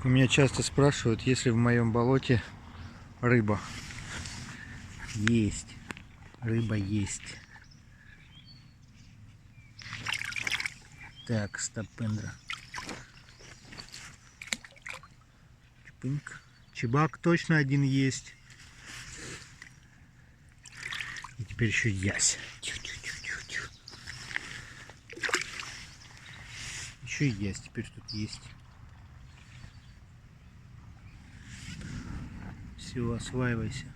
У меня часто спрашивают, есть ли в моем болоте рыба. Есть. Рыба есть. Так, стопендра. Чпыньк. Чебак точно один есть. И теперь еще ясь. Тю-тю-тю-тю-тю. Еще и ясь теперь тут есть. Все, осваивайся.